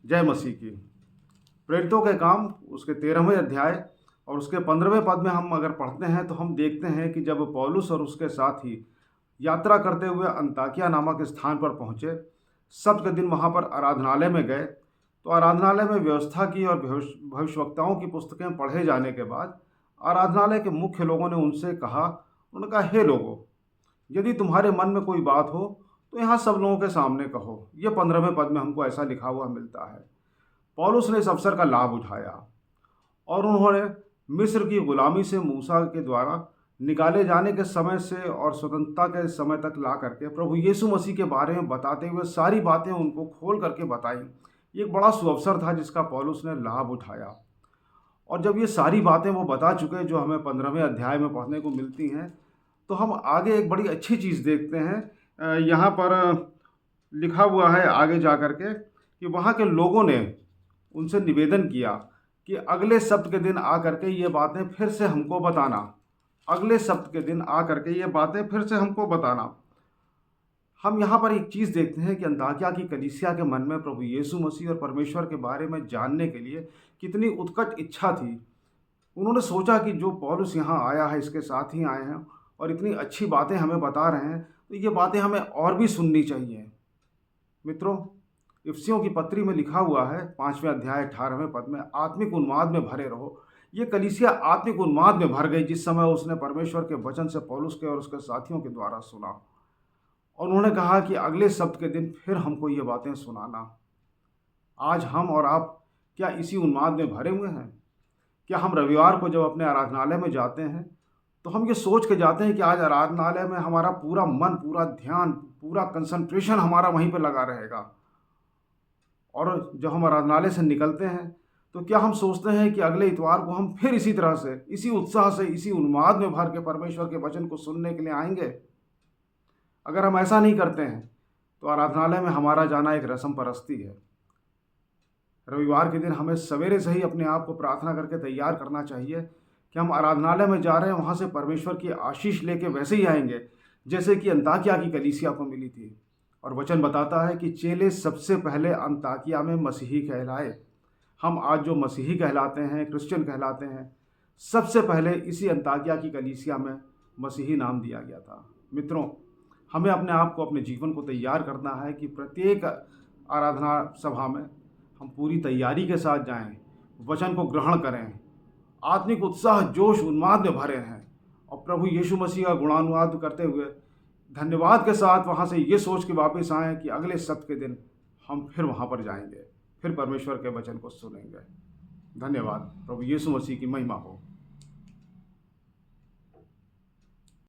जय मसीह की। प्रेरितों के काम उसके 13वें अध्याय और उसके 15वें पद में हम अगर पढ़ते हैं तो हम देखते हैं कि जब पौलुस और उसके साथी यात्रा करते हुए अंताकिया नामक स्थान पर पहुँचे, सब्त के दिन वहाँ पर आराधनालय में गए। तो आराधनालय में व्यवस्था की और भविष्यवक्ताओं की पुस्तकें पढ़े जाने के बाद आराधनालय के मुख्य लोगों ने उनसे कहा, उन्होंने कहा, हे लोगों, यदि तुम्हारे मन में कोई बात हो तो यहाँ सब लोगों के सामने कहो। ये 15वें पद में हमको ऐसा लिखा हुआ मिलता है। पौलुस ने इस अवसर का लाभ उठाया और उन्होंने मिस्र की गुलामी से मूसा के द्वारा निकाले जाने के समय से और स्वतंत्रता के समय तक ला करके प्रभु यीशु मसीह के बारे में बताते हुए सारी बातें उनको खोल करके बताई। ये एक बड़ा सुअवसर था जिसका पौलुस ने लाभ उठाया। और जब ये सारी बातें वो बता चुके जो हमें 15वें अध्याय में पढ़ने को मिलती हैं, तो हम आगे एक बड़ी अच्छी चीज़ देखते हैं। यहाँ पर लिखा हुआ है आगे जा कर के कि वहाँ के लोगों ने उनसे निवेदन किया कि अगले सप्त के दिन आ करके ये बातें फिर से हमको बताना। अगले सप्त के दिन आ करके ये बातें फिर से हमको बताना। हम यहाँ पर एक चीज़ देखते हैं कि अंताकिया की कलीसिया के मन में प्रभु यीशु मसीह और परमेश्वर के बारे में जानने के लिए कितनी उत्कट इच्छा थी। उन्होंने सोचा कि जो पौलुस यहाँ आया है, इसके साथ ही आए हैं और इतनी अच्छी बातें हमें बता रहे हैं, तो ये बातें हमें और भी सुननी चाहिए। मित्रों, इफिसियों की पत्री में लिखा हुआ है 5वें अध्याय 18वें पद में, आत्मिक उन्माद में भरे रहो। ये कलीसिया आत्मिक उन्माद में भर गई जिस समय उसने परमेश्वर के वचन से पौलुस के और उसके साथियों के द्वारा सुना। और उन्होंने कहा कि अगले सप्त के दिन फिर हमको ये बातें सुनाना। आज हम और आप क्या इसी उन्माद में भरे हुए हैं? क्या हम रविवार को जब अपने आराधनालय में जाते हैं तो हम ये सोच के जाते हैं कि आज आराधनालय में हमारा पूरा मन, पूरा ध्यान, पूरा कंसंट्रेशन हमारा वहीं पर लगा रहेगा? और जब हम आराधनालय से निकलते हैं तो क्या हम सोचते हैं कि अगले इतवार को हम फिर इसी तरह से, इसी उत्साह से, इसी उन्माद में भर के परमेश्वर के वचन को सुनने के लिए आएंगे? अगर हम ऐसा नहीं करते हैं तो आराधनालय में हमारा जाना एक रस्म परस्ती है। रविवार के दिन हमें सवेरे से ही अपने आप को प्रार्थना करके तैयार करना चाहिए कि हम आराधनालय में जा रहे हैं, वहाँ से परमेश्वर की आशीष लेके वैसे ही आएंगे जैसे कि अंताकिया की कलीसिया को मिली थी। और वचन बताता है कि चेले सबसे पहले अंताकिया में मसीही कहलाए। हम आज जो मसीही कहलाते हैं, क्रिश्चियन कहलाते हैं, सबसे पहले इसी अंताकिया की कलीसिया में मसीही नाम दिया गया था। मित्रों, हमें अपने आप को, अपने जीवन को तैयार करना है कि प्रत्येक आराधना सभा में हम पूरी तैयारी के साथ जाएं, वचन को ग्रहण करें, आत्मिक उत्साह, जोश, उन्माद में भरे हैं और प्रभु यीशु मसीह का गुणानुवाद करते हुए धन्यवाद के साथ वहाँ से ये सोच के वापस आएँ कि अगले सप्त के दिन हम फिर वहाँ पर जाएंगे, फिर परमेश्वर के वचन को सुनेंगे। धन्यवाद। प्रभु यीशु मसीह की महिमा हो।